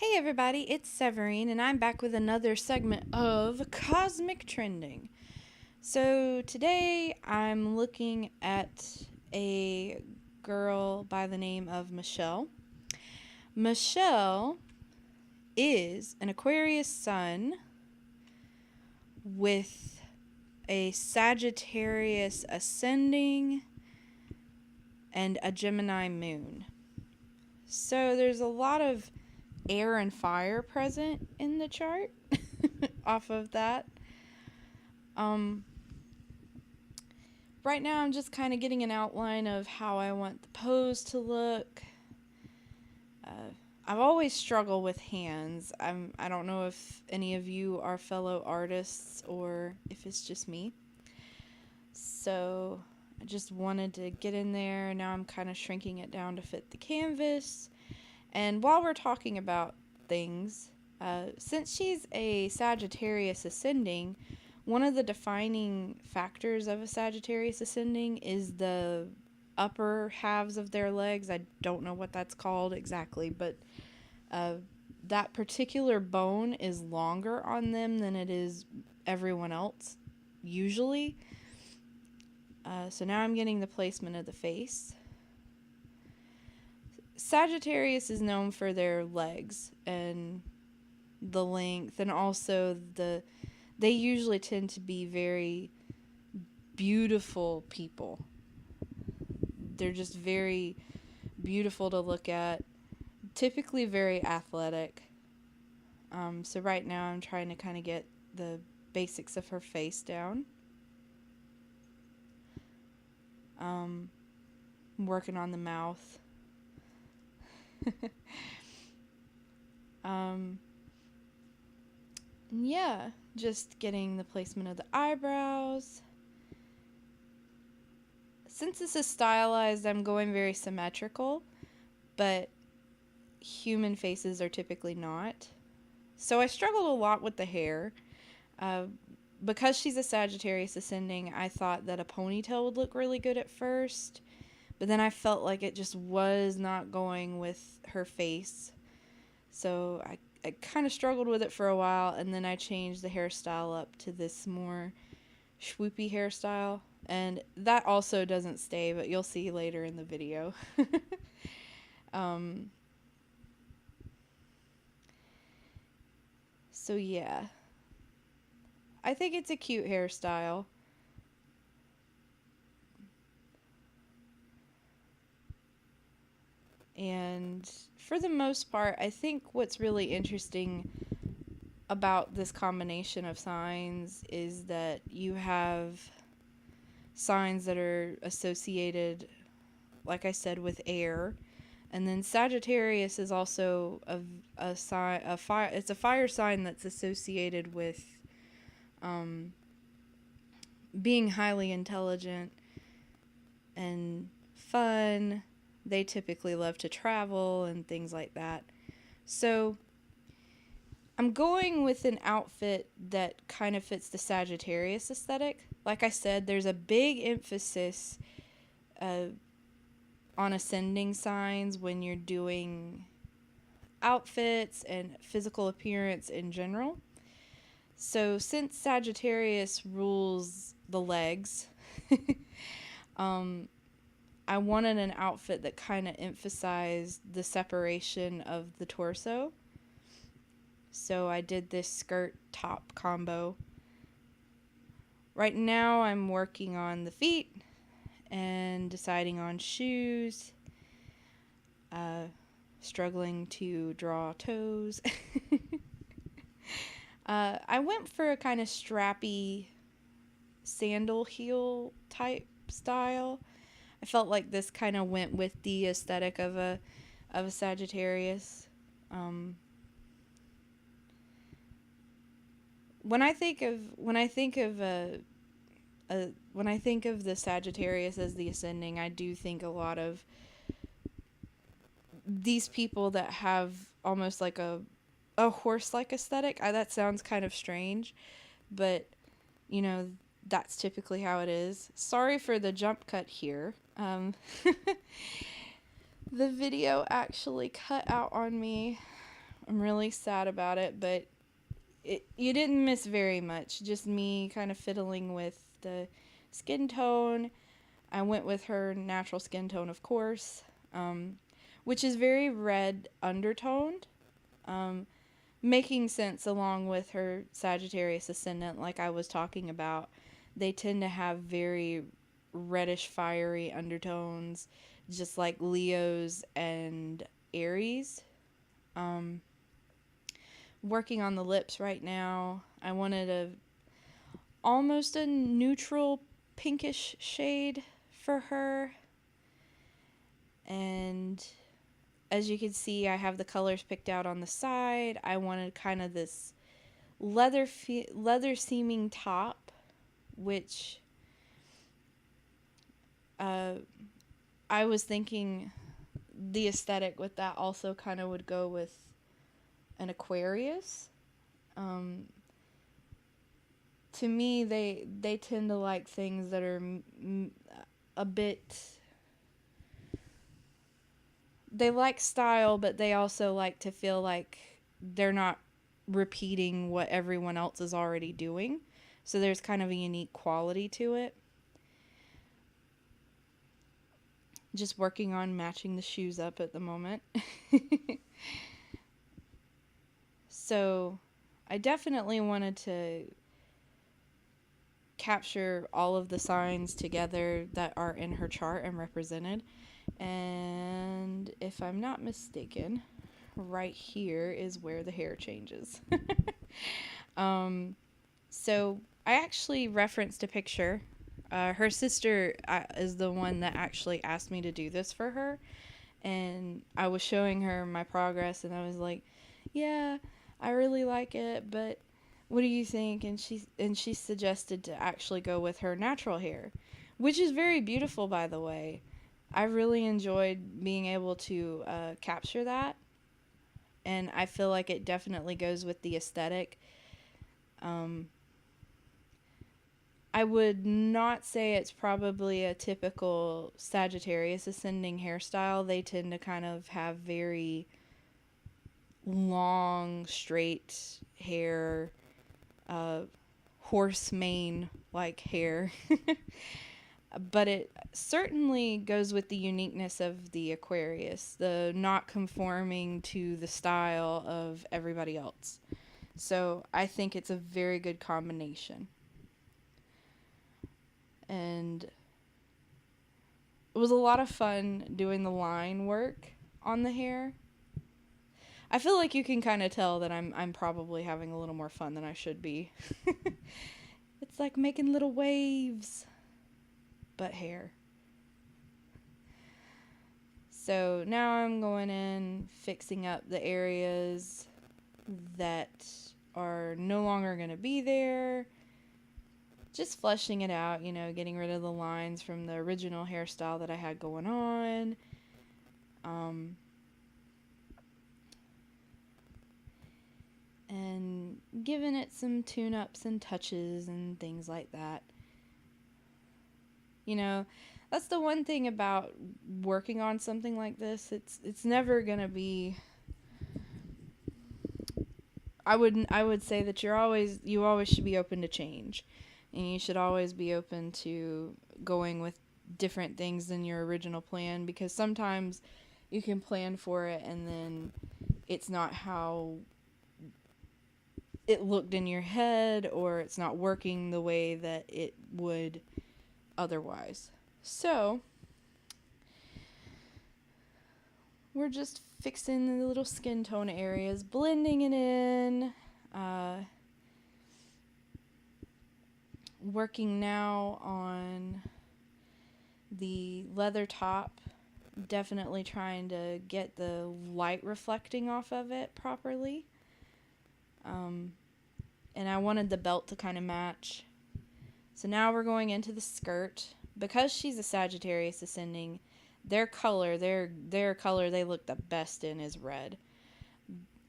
Hey everybody, it's Severine, and I'm back with another segment of Cosmic Trending. So today I'm looking at a girl by the name of Michelle. Michelle is an Aquarius sun with a Sagittarius ascending and a Gemini moon. So there's a lot of air and fire present in the chart off of that. Right now I'm just kind of getting an outline of how I want the pose to look. I've always struggled with hands. I don't know if any of you are fellow artists or if it's just me. So I just wanted to get in there. Now I'm kind of shrinking it down to fit the canvas. And while we're talking about things, since she's a Sagittarius ascending, one of the defining factors of a Sagittarius ascending is the upper halves of their legs. I don't know what that's called exactly, but that particular bone is longer on them than it is everyone else, usually. So now I'm getting the placement of the face. Sagittarius is known for their legs and the length, and also they usually tend to be very beautiful people. They're just very beautiful to look at, typically very athletic. So right now I'm trying to kind of get the basics of her face down. I'm working on the mouth. Yeah, just getting the placement of the eyebrows. Since this is stylized, I'm going very symmetrical, but human faces are typically not. So I struggled a lot with the hair. Because she's a Sagittarius ascending, I thought that a ponytail would look really good at first, but then I felt like it just was not going with her face. So I kind of struggled with it for a while, and then I changed the hairstyle up to this more swoopy hairstyle. And that also doesn't stay, but you'll see later in the video. So yeah. I think it's a cute hairstyle. And for the most part, I think what's really interesting about this combination of signs is that you have signs that are associated, like I said, with air. And then Sagittarius is also a sign, it's a fire sign that's associated with being highly intelligent and fun. They typically love to travel and things like that. So I'm going with an outfit that kind of fits the Sagittarius aesthetic. Like I said, there's a big emphasis on ascending signs when you're doing outfits and physical appearance in general. So since Sagittarius rules the legs, I wanted an outfit that kind of emphasized the separation of the torso. So I did this skirt top combo. Right now I'm working on the feet and deciding on shoes. Struggling to draw toes. I went for a kind of strappy sandal heel type style. I felt like this kind of went with the aesthetic of a Sagittarius. When I think of the Sagittarius as the ascending, I do think a lot of these people that have almost like a horse-like aesthetic. That sounds kind of strange, but you know, that's typically how it is. Sorry for the jump cut here. The video actually cut out on me I'm really sad about it, but you didn't miss very much. Just me kind of fiddling with the skin tone. I went with her natural skin tone, of course, which is very red undertoned, making sense along with her Sagittarius ascendant, like I was talking about. They tend to have very reddish, fiery undertones, just like Leos and Aries. Um, Working on the lips right now. I wanted almost a neutral pinkish shade for her. And as you can see, I have the colors picked out on the side. I wanted kind of this leather seeming top, which I was thinking the aesthetic with that also kind of would go with an Aquarius. To me, they tend to like things that are a bit. They like style, but they also like to feel like they're not repeating what everyone else is already doing. So there's kind of a unique quality to it. Just working on matching the shoes up at the moment. So I definitely wanted to capture all of the signs together that are in her chart and represented. And if I'm not mistaken, right here is where the hair changes. So I actually referenced a picture. Her sister is the one that actually asked me to do this for her. And I was showing her my progress, and I was like, yeah, I really like it, but what do you think? And she suggested to actually go with her natural hair, which is very beautiful, by the way. I really enjoyed being able to capture that, and I feel like it definitely goes with the aesthetic. I would not say it's probably a typical Sagittarius ascending hairstyle. They tend to kind of have very long, straight hair, horse mane like hair. But it certainly goes with the uniqueness of the Aquarius, the not conforming to the style of everybody else. So I think it's a very good combination. And it was a lot of fun doing the line work on the hair. I feel like you can kind of tell that I'm probably having a little more fun than I should be. It's like making little waves, but hair. So now I'm going in, fixing up the areas that are no longer going to be there. Just fleshing it out, getting rid of the lines from the original hairstyle that I had going on. And giving it some tune-ups and touches and things like that. That's the one thing about working on something like this. It's never gonna be. I would say that you always should be open to change, and you should always be open to going with different things than your original plan, because sometimes you can plan for it and then it's not how it looked in your head, or it's not working the way that it would otherwise. So we're just fixing the little skin tone areas, blending it in, working now on the leather top, definitely trying to get the light reflecting off of it properly. And I wanted the belt to kind of match. So now we're going into the skirt. Because she's a Sagittarius ascending, their color they look the best in is red.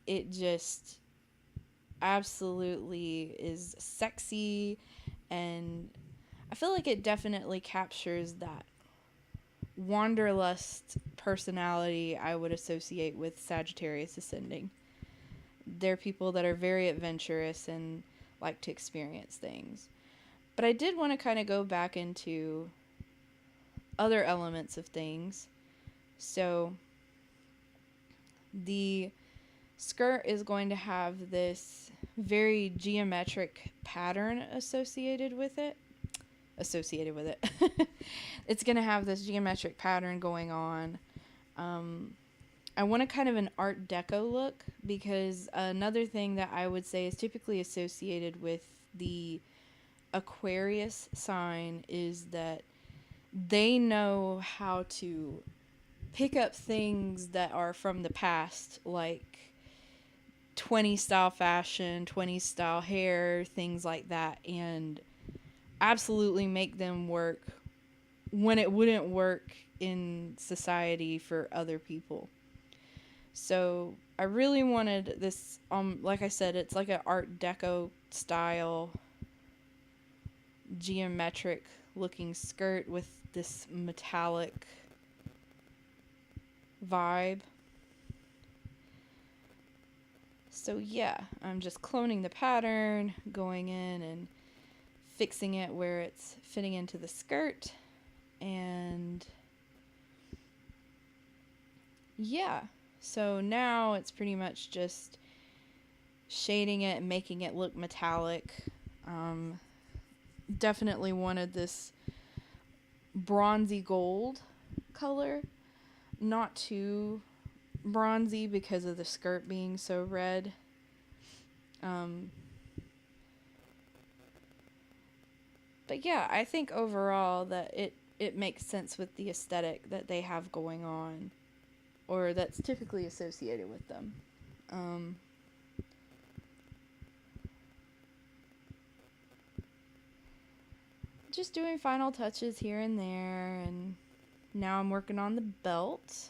It just absolutely is sexy, and I feel like it definitely captures that wanderlust personality I would associate with Sagittarius ascending. They're people that are very adventurous and like to experience things. But I did want to kind of go back into other elements of things. So the skirt is going to have this very geometric pattern associated with it. It's going to have this geometric pattern going on. I want a kind of an Art Deco look, because another thing that I would say is typically associated with the Aquarius sign is that they know how to pick up things that are from the past, like 20s style fashion, 20s style hair, things like that, and absolutely make them work when it wouldn't work in society for other people. So I really wanted this, like I said, it's like an Art Deco style geometric looking skirt with this metallic vibe. So yeah, I'm just cloning the pattern, going in and fixing it where it's fitting into the skirt, and yeah, so now it's pretty much just shading it and making it look metallic. Definitely wanted this bronzy gold color, not too bronzy because of the skirt being so red. But yeah, I think overall that it makes sense with the aesthetic that they have going on, or that's typically associated with them. Just doing final touches here and there, and now I'm working on the belt.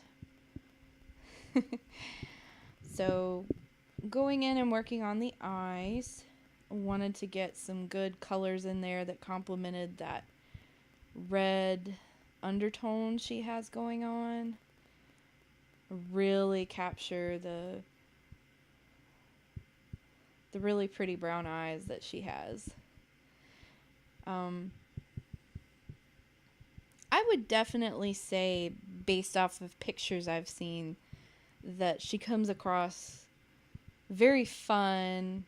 So going in and working on the eyes, wanted to get some good colors in there that complemented that red undertone she has going on. Really capture the really pretty brown eyes that she has. I would definitely say, based off of pictures I've seen, that she comes across very fun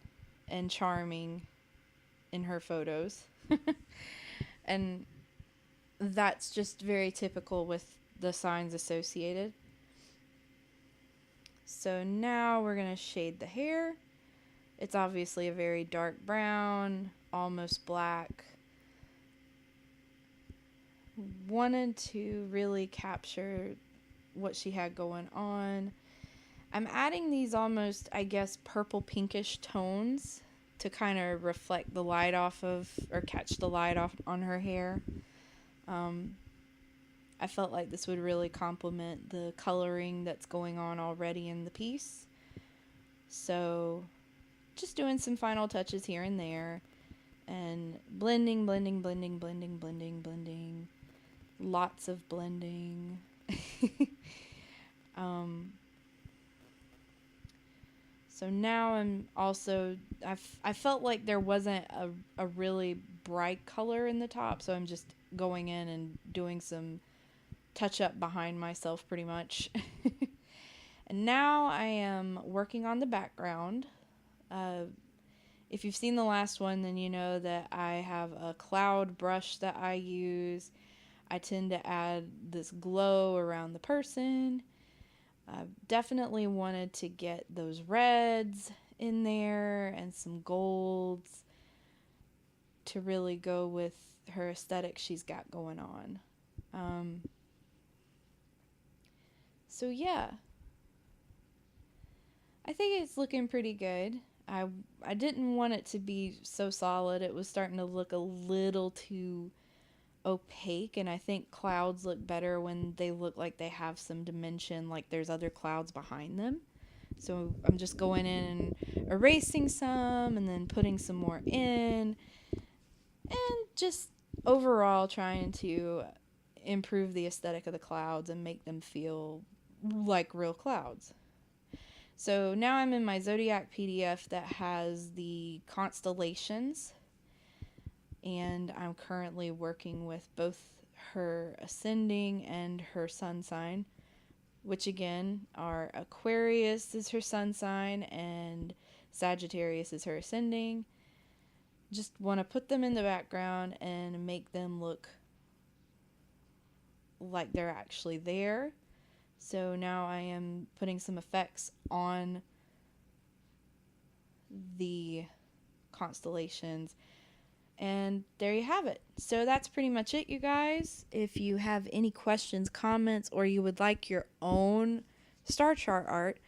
and charming in her photos. And that's just very typical with the signs associated. So now we're going to shade the hair. It's obviously a very dark brown, almost black. Wanted to really capture what she had going on. I'm adding these almost, I guess, purple pinkish tones to kind of reflect the light off of, or catch the light off on her hair. I felt like this would really complement the coloring that's going on already in the piece. So just doing some final touches here and there, and blending. Lots of blending. So now I'm also, I felt like there wasn't a really bright color in the top, so I'm just going in and doing some touch up behind myself pretty much. And now I am working on the background. If you've seen the last one, then you know that I have a cloud brush that I use. I tend to add this glow around the person. I definitely wanted to get those reds in there and some golds to really go with her aesthetic she's got going on. So yeah, I think it's looking pretty good. I didn't want it to be so solid. It was starting to look a little too opaque, and I think clouds look better when they look like they have some dimension, like there's other clouds behind them. So I'm just going in and erasing some and then putting some more in, and just overall trying to improve the aesthetic of the clouds and make them feel like real clouds. So now I'm in my Zodiac PDF that has the constellations, and I'm currently working with both her ascending and her sun sign, which again are Aquarius is her sun sign and Sagittarius is her ascending. Just want to put them in the background and make them look like they're actually there. So now I am putting some effects on the constellations. And there you have it. So that's pretty much it, you guys. If you have any questions, comments, or you would like your own star chart art,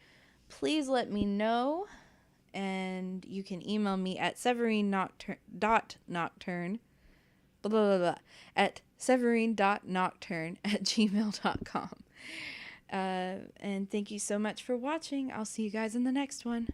please let me know. And you can email me at severine.nocturne at severine.nocturne@gmail.com. And thank you so much for watching. I'll see you guys in the next one.